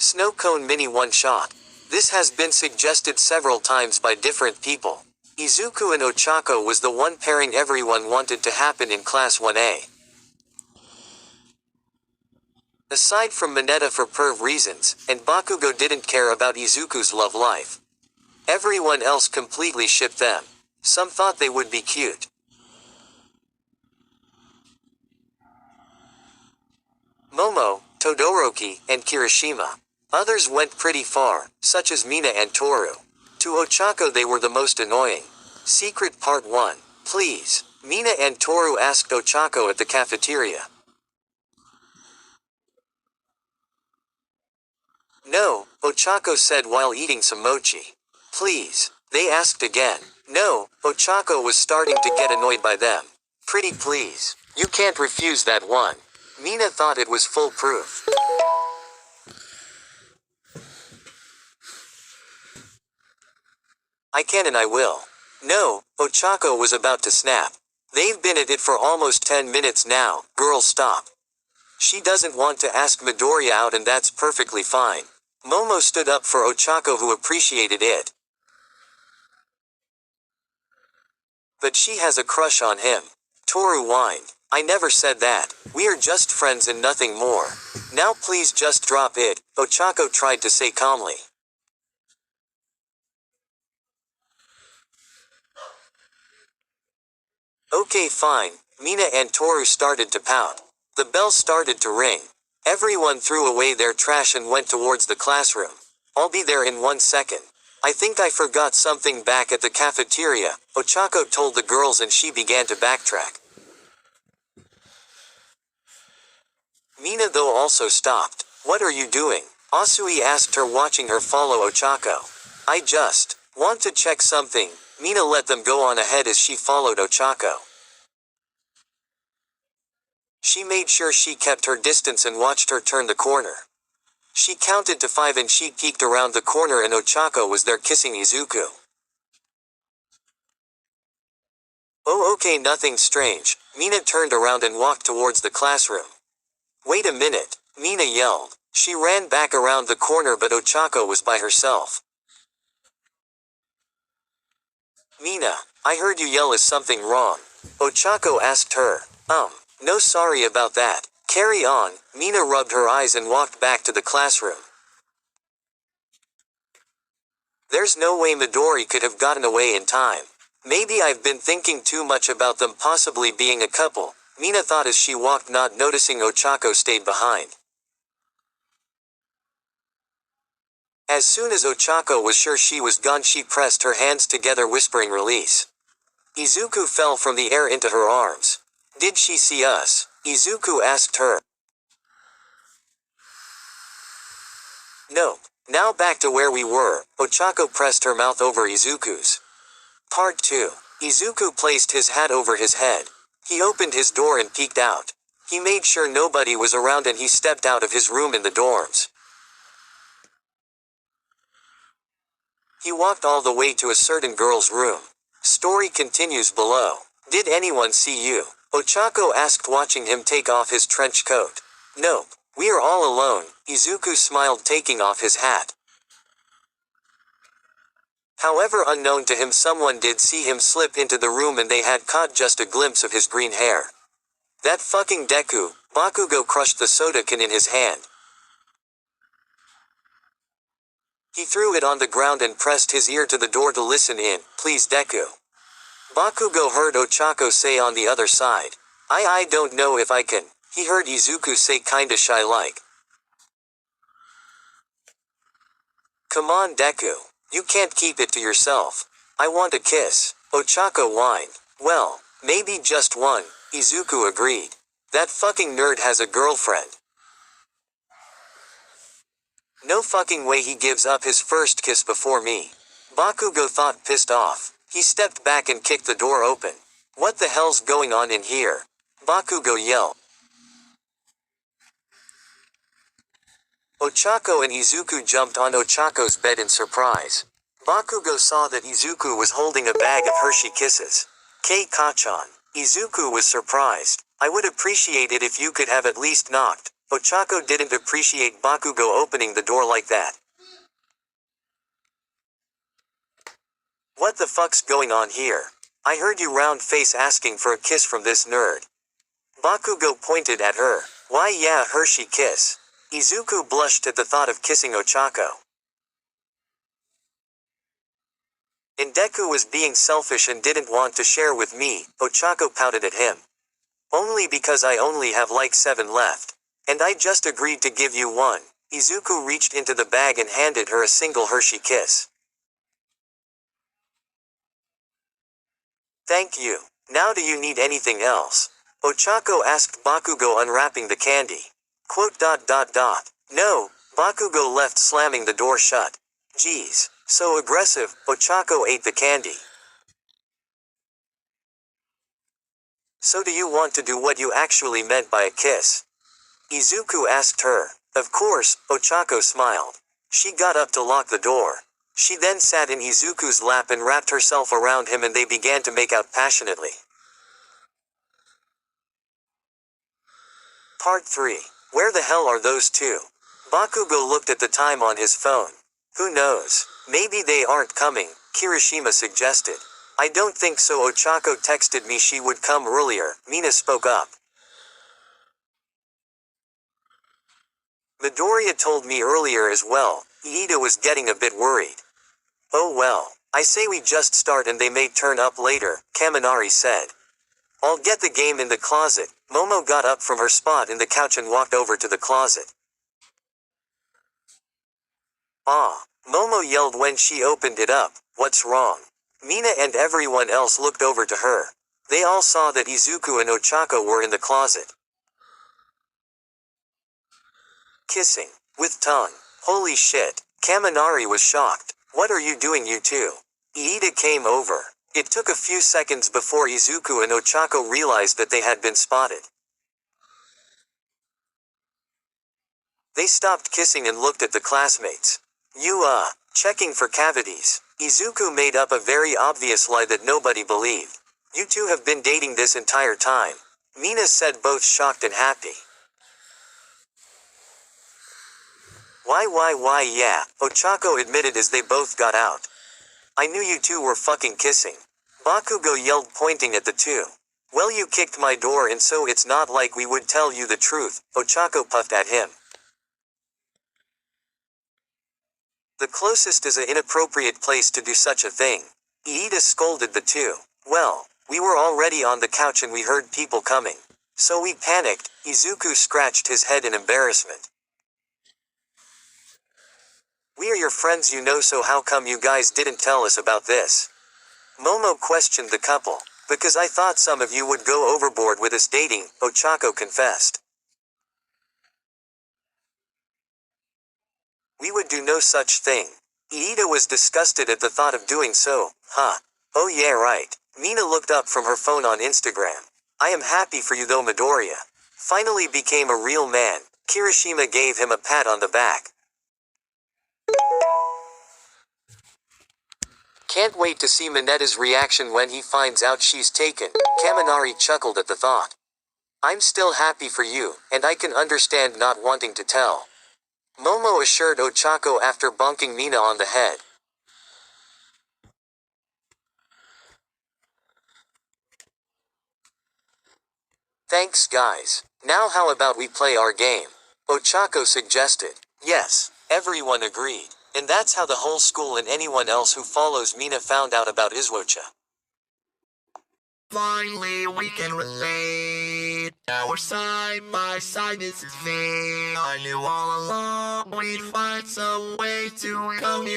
Snow cone mini one-shot. This has been suggested several times by different people. Izuku and Ochako was the one pairing everyone wanted to happen in Class 1A. Aside from Mineta for perv reasons, and Bakugo didn't care about Izuku's love life. Everyone else completely shipped them. Some thought they would be cute. Momo, Todoroki, and Kirishima. Others went pretty far, such as Mina and Toru. To Ochako they were the most annoying. Secret Part 1. Please. Mina and Toru asked Ochako at the cafeteria. No, Ochako said while eating some mochi. Please. They asked again. No, Ochako was starting to get annoyed by them. Pretty please. You can't refuse that one. Mina thought it was foolproof. I can and I will. No, Ochako was about to snap. They've been at it for almost 10 minutes now, girl stop. She doesn't want to ask Midoriya out and that's perfectly fine. Momo stood up for Ochako who appreciated it. But she has a crush on him. Toru whined. I never said that. We are just friends and nothing more. Now please just drop it, Ochako tried to say calmly. Okay fine, Mina and Toru started to pout. The bell started to ring. Everyone threw away their trash and went towards the classroom. I'll be there in 1 second. I think I forgot something back at the cafeteria, Ochako told the girls and she began to backtrack. Mina though also stopped. What are you doing? Asui asked her watching her follow Ochako. I just want to check something. Mina let them go on ahead as she followed Ochako. She made sure she kept her distance and watched her turn the corner. She counted to 5 and she peeked around the corner and Ochako was there kissing Izuku. Oh okay, nothing strange. Mina turned around and walked towards the classroom. Wait a minute, Mina yelled. She ran back around the corner but Ochako was by herself. Mina, I heard you yell, is something wrong? Ochako asked her. No sorry about that. Carry on. Mina rubbed her eyes and walked back to the classroom. There's no way Midori could have gotten away in time. Maybe I've been thinking too much about them possibly being a couple, Mina thought as she walked, not noticing Ochako stayed behind. As soon as Ochako was sure she was gone she pressed her hands together whispering release. Izuku fell from the air into her arms. Did she see us? Izuku asked her. No. Now back to where we were, Ochako pressed her mouth over Izuku's. Part 2. Izuku placed his hat over his head. He opened his door and peeked out. He made sure nobody was around and he stepped out of his room in the dorms. He walked all the way to a certain girl's room. Story continues below. Did anyone see you? Ochako asked watching him take off his trench coat. Nope. We are all alone, Izuku smiled taking off his hat. However, unknown to him, someone did see him slip into the room and they had caught just a glimpse of his green hair. That fucking deku, Bakugo crushed the soda can in his hand. He threw it on the ground and pressed his ear to the door to listen in. Please deku. Bakugo heard Ochako say on the other side. I don't know if I can. He heard Izuku say kinda shy like. Come on deku. You can't keep it to yourself. I want a kiss. Ochako whined. Well, maybe just one, Izuku agreed. That fucking nerd has a girlfriend. No fucking way he gives up his first kiss before me. Bakugo thought, pissed off. He stepped back and kicked the door open. What the hell's going on in here? Bakugo yelled. Ochako and Izuku jumped on Ochako's bed in surprise. Bakugo saw that Izuku was holding a bag of Hershey Kisses. Kei-Kachan. Izuku was surprised. I would appreciate it if you could have at least knocked Ochako didn't appreciate Bakugo opening the door like that. What the fuck's going on here? I heard you round face asking for a kiss from this nerd. Bakugo pointed at her. Why yeah, Hershey kiss. Izuku blushed at the thought of kissing Ochako. And Deku was being selfish and didn't want to share with me, Ochako pouted at him. Only because I only have like 7 left. And I just agreed to give you one. Izuku reached into the bag and handed her a single Hershey kiss. Thank you. Now do you need anything else? Ochako asked Bakugo unwrapping the candy. No, Bakugo left slamming the door shut. Geez, so aggressive, Ochako ate the candy. So do you want to do what you actually meant by a kiss? Izuku asked her. Of course, Ochako smiled. She got up to lock the door. She then sat in Izuku's lap and wrapped herself around him and they began to make out passionately. Part 3. Where the hell are those two? Bakugo looked at the time on his phone. Who knows? Maybe they aren't coming, Kirishima suggested. I don't think so. Ochako texted me she would come earlier, Mina spoke up. Midoriya told me earlier as well. Iida was getting a bit worried. Oh well, I say we just start and they may turn up later, Kaminari said. I'll get the game in the closet. Momo got up from her spot in the couch and walked over to the closet. Ah, Momo yelled when she opened it up, what's wrong? Mina and everyone else looked over to her. They all saw that Izuku and Ochako were in the closet. Kissing. With tongue. Holy shit. Kaminari was shocked. What are you doing you two? Iida came over. It took a few seconds before Izuku and Ochako realized that they had been spotted. They stopped kissing and looked at the classmates. Checking for cavities. Izuku made up a very obvious lie that nobody believed. You two have been dating this entire time. Mina said, both shocked and happy. Why yeah, Ochako admitted as they both got out. I knew you two were fucking kissing. Bakugo yelled pointing at the two. Well you kicked my door in so it's not like we would tell you the truth, Ochako puffed at him. The closest is an inappropriate place to do such a thing. Iida scolded the two. Well, we were already on the couch and we heard people coming. So we panicked, Izuku scratched his head in embarrassment. We are your friends you know so how come you guys didn't tell us about this? Momo questioned the couple. Because I thought some of you would go overboard with us dating, Ochako confessed. We would do no such thing. Iida was disgusted at the thought of doing so, huh? Oh yeah right. Mina looked up from her phone on Instagram. I am happy for you though Midoriya. Finally became a real man. Kirishima gave him a pat on the back. Can't wait to see Minetta's reaction when he finds out she's taken, Kaminari chuckled at the thought. I'm still happy for you, and I can understand not wanting to tell. Momo assured Ochako after bonking Mina on the head. Thanks guys. Now how about we play our game? Ochako suggested. Yes, everyone agreed. And that's how the whole school and anyone else who follows Mina found out about Izwocha. Finally, we can relate. Our side by side, this is me. I knew all along we'd find some way to communicate.